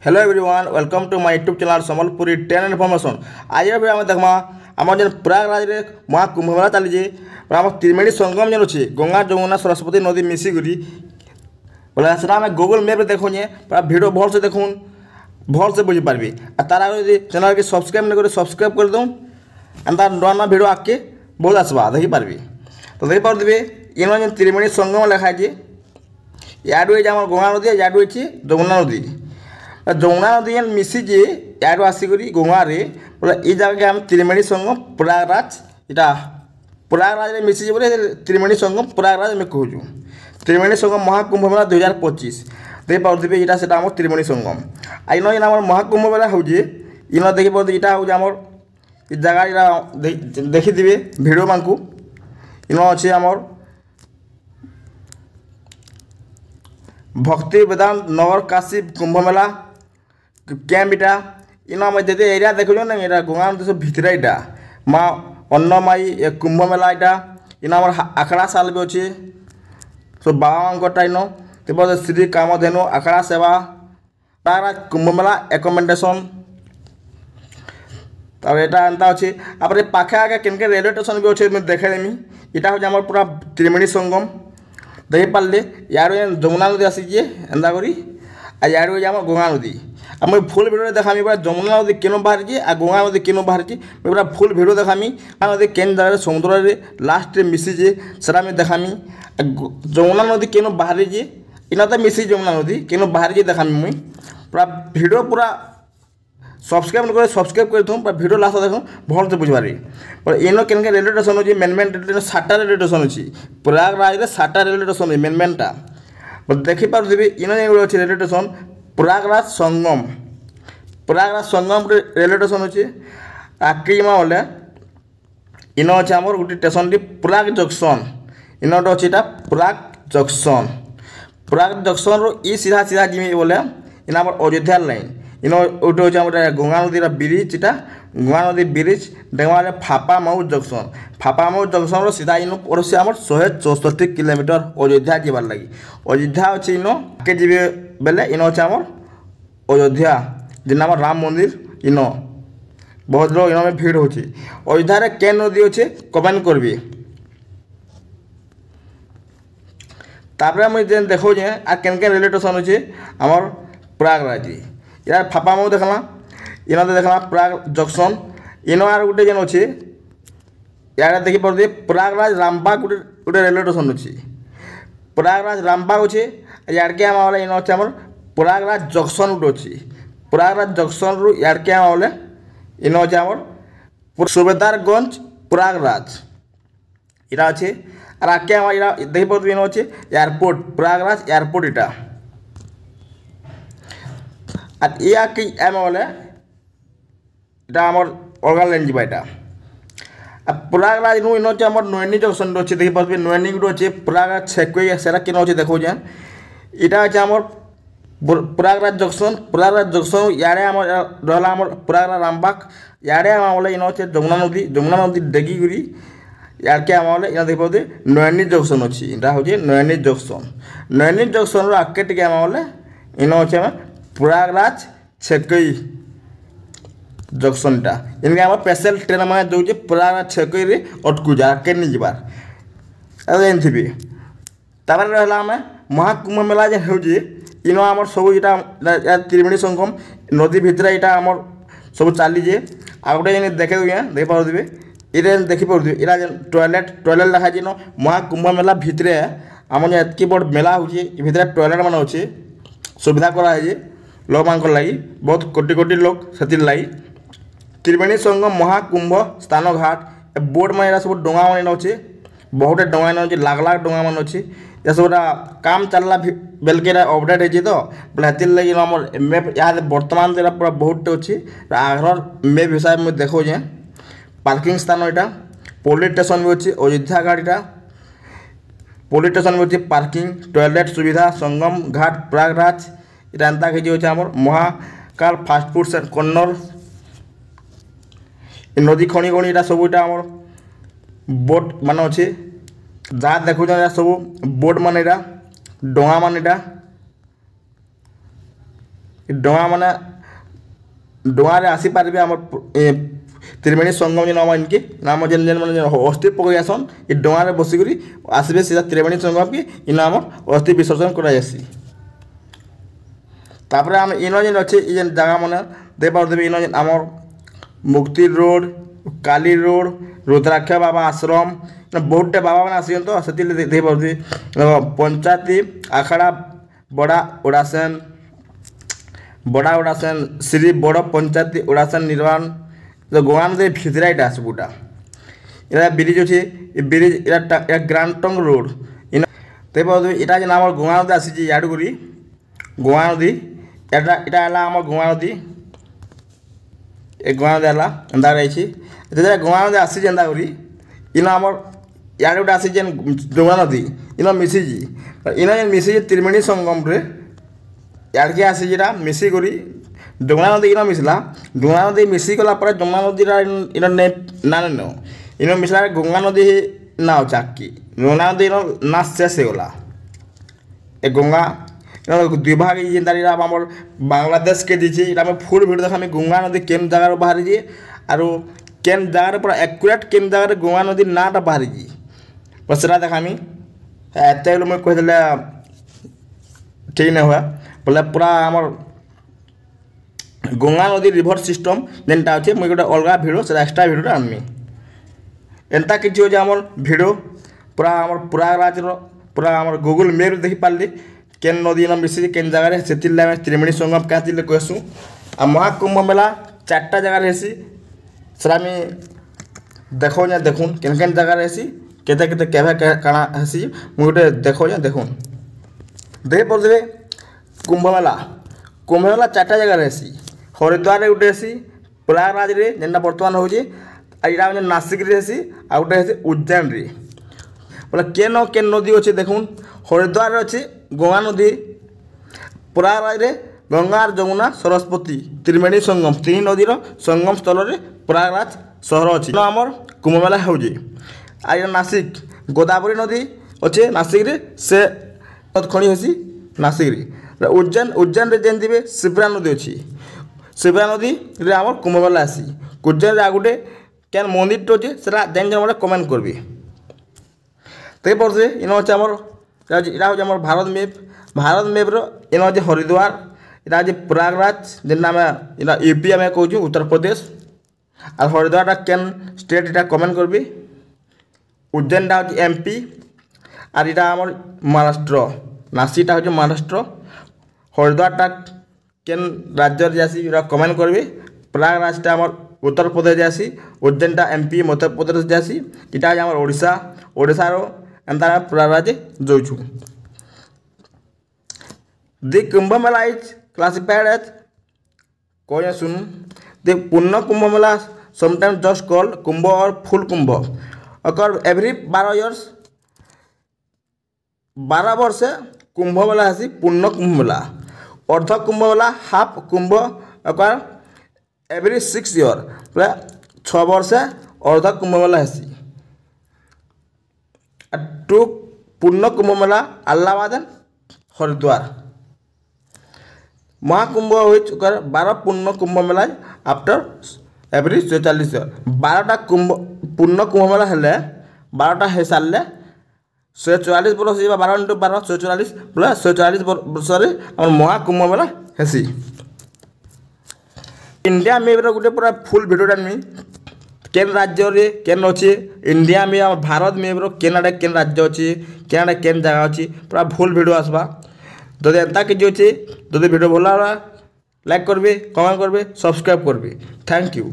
Hello everyone welcome to my YouTube channel Sambalpuri train information. आज आम देखमा आम जेन प्रयागराज रे महाकुंभ मेला चली आम त्रिवेणी संगम जेन अच्छे गंगा जमुना सरस्वती नदी मिसिकी बोले से आम गूगल मैप देखुए पूरा भिड भल से देखुन भल से बुझीपारि तार आगे चैनल के सब्सक्राइब नहीं कर सब्सक्राइब कर दूँ एंता नुआ नुआ भिड आगे बहुत आसवा देखिपारि। तो देखिपे इन जेन त्रिवेणी संगम लिखाई याडू आम गंगा नदी याडू जमुना नदी जमुना नदी मिसिकी याडू आसिक गंगारे बोले ये जगह आम त्रिवेणी संगम प्रयागराज यहाँ प्रयागराज मिसिकी बोले त्रिवेणी संगम प्रयागराज आम कहूँ त्रिवेणी संगम महाकुंभ मेला 2025 देखिपे यहाँ से आम त्रिवेणी संगम इन आम महाकुंभ मेला हूँ इन देखिए यहाँ हूँ आम जगह देखिथे भिड मानू इन अच्छे आमर भक्ति वेदांत नगर काशी कुंभ मेला कैंप इटा इन जे एरिया देखुन ना यहाँ गंगा नदी सब भितर यहाँ माँ अन्नमाई कुंभ मेला यहाँ इन आम आखड़ा साल भी अच्छे सब बाबा इन तो श्री कामधेनु आखड़ा सेवा तार कुंभ मेला एकमेंडेसन तब यहाँ एंता अच्छे आप पाखे आगे केन रेलवे स्टेशन भी अच्छे देखेदेमी यहाँ हूँ आम पूरा त्रिवेणी संगम देखिपारे यार जमुना नदी आसी एंता करी यार आम गंगा नदी आ मुझे फुल भिडियो देखामी पूरा जमुना नदी केन बाहरी आ गंगा नदी केन बाहरी पूरा फुल भिडियो देखामी गंगा नदी केन जगह समुद्र में लास्ट मिसिजे सेटा मुझे देखामी जमुना नदी केन बाहरी इन तो मिसी जमुना नदी केन बाहरी देखामी मुई पूरा भिडियो पूरा सब्सक्राइब नहीं सब्सक्राइब कर पूरा भिडियो लास्ट देखो भल से बुझारी इन के रेलवे स्टेशन अच्छी मेन मेन सातटा रेलवे स्टेशन अच्छी प्रयागराज सातटा रेलवे स्टेशन मेन मेनटा देखिपारे इन अच्छे railway station Prayagraj Sangam railway station अच्छे आगे बोले इन अच्छे आम गोटे स्टेशन प्रयाग जंक्शन इन गोटे अच्छे प्रयाग जंक्शन रो सीधा सीधा जिमी बोले इन आम अयोध्या लाइन इन गोटे हूँ गंगा नदी ब्रिज इटा गंगा नदी ब्रिज देखा फापामाऊ जंक्शन सीधा इन पड़ोसी आम 164 किलोमीटर अयोध्या जीवार लगी अयोध्या अच्छे इन आगे जी बेले इन अच्छे आम अयोध्या जिन आम राम मंदिर इन बहुत लोग इन भीड़ हो अयोध्या केन नदी अच्छे कमेंट करी तापर मुझे देखो आ केन रेलवे स्टेशन अच्छे आमर प्रयागराज यार फापामाऊ देखला इन देखला प्रयाग जंक्शन इन आर गोटे जेन अच्छे यार देखिपे प्रयागराज रामबाग गोटे रेलवे स्टेशन अच्छे प्रयागराज रामबाग अच्छे याड़के आम इन अच्छे आम प्रयागराज जंक्शन गोटे अच्छे प्रयागराज जंक्शन रु याड़के आम बोले इन अच्छे आम सुबेदारगंज प्रयागराज इटा अच्छे और आगे आम देखिपे इन अच्छे एयरपोर्ट प्रयागराज एयरपोर्ट इटा और ये आके आम बोले यहाँ आम अलग लाइन जावा यहाँ प्रयागराज इन अच्छे आम नैनी जंक्शन अच्छे देखिए नैनी गोटे अच्छे प्रयागराज छेकुई से अच्छे देखो यहाँ अच्छे आम प्रयागराज जंक्शन यारे आम रहा आम प्रयागराज रामबाग यारे आम बोले इन अच्छे जमुना नदी डेगी याड़के आम बोले इन देखिए नैनी जंक्शन अच्छी यहाँ हूँ नैनी जंक्शन आगे टे आम बोले इन अच्छे आम प्रयागराज छेकई जंक्शनटा इनके आम स्पेशल ट्रेन मैंने जो प्रयागराज छेकई अटकू जा के नहीं जबार जानते तापर रहा आम महाकुंभ मेला जो हूँ इन आम सब यहाँ त्रिवेणी संगम नदी भितर यहाँ आम सब चलीजे आ गए देखे देखिपे ये देखिपे यहाँ टॉयलेट लिखाई महाकुंभ मेला भितर आम एतकी बड़ मेला हूँ भितर टॉयलेट मान अच्छे सुविधा कराई लोक मान लगी बहुत कोटी कोटी लोग से लगी त्रिवेणी संगम महाकुंभ स्थान घाट बोट मान सब डोंगा मान अच्छे बहुत डोंगा अच्छे लाख लाख डोंगा मान अच्छे ये सब काम चलला बेलके अपडेट हो तो बोले लगे आम मैप यहाँ बर्तमान पूरा बहुत अच्छे आगर मैप हिसाब से देखो पार्किंग स्थान यहाँ पुलिस स्टेशन भी अच्छे अयोध्या घाट यहाँ पुलिस स्टेशन भी अच्छे पार्किंग टॉयलेट सुविधा संगम घाट प्रयागराज इटा एंता कि आम महाकाल फास्टफुड कन्नर नदी खणी खणी यहाँ सब यहाँ आम बोट मान अच्छे जहाँ देखुन सब बोट मान डोंगा मान डोंगा माने डोंगारे आसी पारबे आम त्रिवेणी संगम जेन आम इनके नाम जेन जेन मैंने अस्थि पकई आसन ये डोंगारे बसिक आसबे सीधा त्रिवेणी संगम के इन आम अस्थि विसर्जन करासी। तापर आम इन जेन अच्छे ये जगह मैंने दे पारे इन जेन आम मुक्ति रोड काली रोड रुद्राक्ष बाबा आश्रम बहुटे बाबा मैंने आसन तो से दे पारे पंचायती आखड़ा बड़ा उड़ासन श्री बड़ पंचायती उड़ासन निर्माण गोवा नदी भितरा यहाँ सबूटा इला ब्रिज अच्छे ब्रिज इला ग्रांटंग रोड इन ते इटा जेन आम गोवा नदी आसी याडुगुरी गोवा नदी इटा आम गोवा नदी गोवा नदी है एंता रही गोवा नदी आसी एंता करी इन आम यार गोटे आसी जेन डोंगा नदी इन मिसीजी इन जेन मिसी त्रिवेणी संगम रे यार के आसी जेटा मिसिक डोंगा नदी इन मिसला डोंगा नदी मिसिगला डोंगा नदी इन ना नो इन मिसला गंगा नदी ना चाकी डोंगा नदी इन ना शेष होगला ए गंगा दुई भाग जेनता आम बांग्लादेश के दीजिए इटा फुल भिडियो देखा गंगा नदी केन जगार बाहरी आरो केन जगार पूरा एक्यूरेट केन जगार गंगा नदी नाटा बाहरी पसरा देखामी एत मुझे कहते ठीक नहीं हुआ बोले पूरा आम गंगा नदी रिभर सिस्टम जेनटा अच्छे मुझे गोटे अलग भिडियो से एक्सट्रा भिडियो आनमी एंता कि आम भिडियो पूरा आम प्रयागराज पूरा आम गूगल मैप देखी पार्ली केन नदी इन मिसी केन जगार से त्रिवेणी संगम क्या कहसूँ आ महाकुंभ मेला 4टा जगार हेसी सर आम देखो देखुन केन केन जगार हेसी केते केते केभे काना हेसी मुझे देखो देखुन देख पारे कुंभ मेला 4टा जगार हेसी हरिद्वार गोटे हेसी प्रयागराज रे जेनटा बर्तमान हो यहाँ नासिक हेसी आ गोटे हेसी उज्जैन रे बोले केन केन नदी अच्छे देखुन हरिद्वार अच्छे गंगा नदी प्रयागराज रे गंगा जमुना सरस्वती त्रिवेणी संगम 3 नदीर संगम स्थल रे प्रयागराज सहर अच्छी आमर कुंभ मेला हो नासिक गोदावरी नदी अच्छे नासिक रे से खणी हेसी नासिक रे उज्जैन रे जेन दिवे शिप्रा नदी अच्छी शिप्रा नदी रे आमर कुंभ मेला आसी उज्जैन रे गोटे क्या मंदिर तो अच्छे से जेन जेन कमेंट करबी ते पर इन अच्छे आमर यहाँ हूँ भारत मैप इन अच्छे हरिद्वार यहाँ आज प्रयागराज जेन आम यूपी आम कहूँ उत्तर प्रदेश और हरिद्वार केन स्टेट इटा कमेंट करबी उज्जैन हूँ एमपी और यहाँ आम महाराष्ट्र नासिकटा हूँ महाराष्ट्र हरिद्वार केन राज्य जासी कमेंट करबी प्रयागराजटा आम उत्तर प्रदेश जासी उज्जैनटा एमपी मध्य प्रदेश जासी इटा आम ओडिशा ओडिशार एंता प्रयागराज जाऊँ दि Kumbh Mela is classified as कौन सुन दि पूर्ण Kumbh Mela sometime just called कुंभ और फुल कुंभ अकर एवरी 12 years 12 वर्ष कुंभ मेला हेसी पूर्ण कुंभ मेला अर्ध कुंभ मेला हाफ कुंभ अकर एवरी 6 year पूरा 6 वर्ष अर्ध कुंभ मेला हेसी टू पूर्ण कुंभ मेला अल्लाहाबाद एंड हरिद्वार महाकुंभ हो 12 पूर्ण Kumbh Mela after every 46 year 12टा कुंभ पूर्ण कुंभ मेला हेले 12टा हो सारे 144 वर्ष 12 × 12 144 बोला 144 वर्ष आम महाकुंभ मेला हेसी इंडिया मैप गोटे पूरा फुल भिडियो टाइम केन राज्य रे केन अच्छे इंडिया में आम भारत मैप केन आड़े केन राज्य अच्छे केन आड़े केन जगह अच्छी पूरा फुल भिडियो आसवा जदि एंता कि अच्छे जदि भिडियो भल लाइक करबे कमेंट करबे सब्सक्राइब करबे थैंक यू।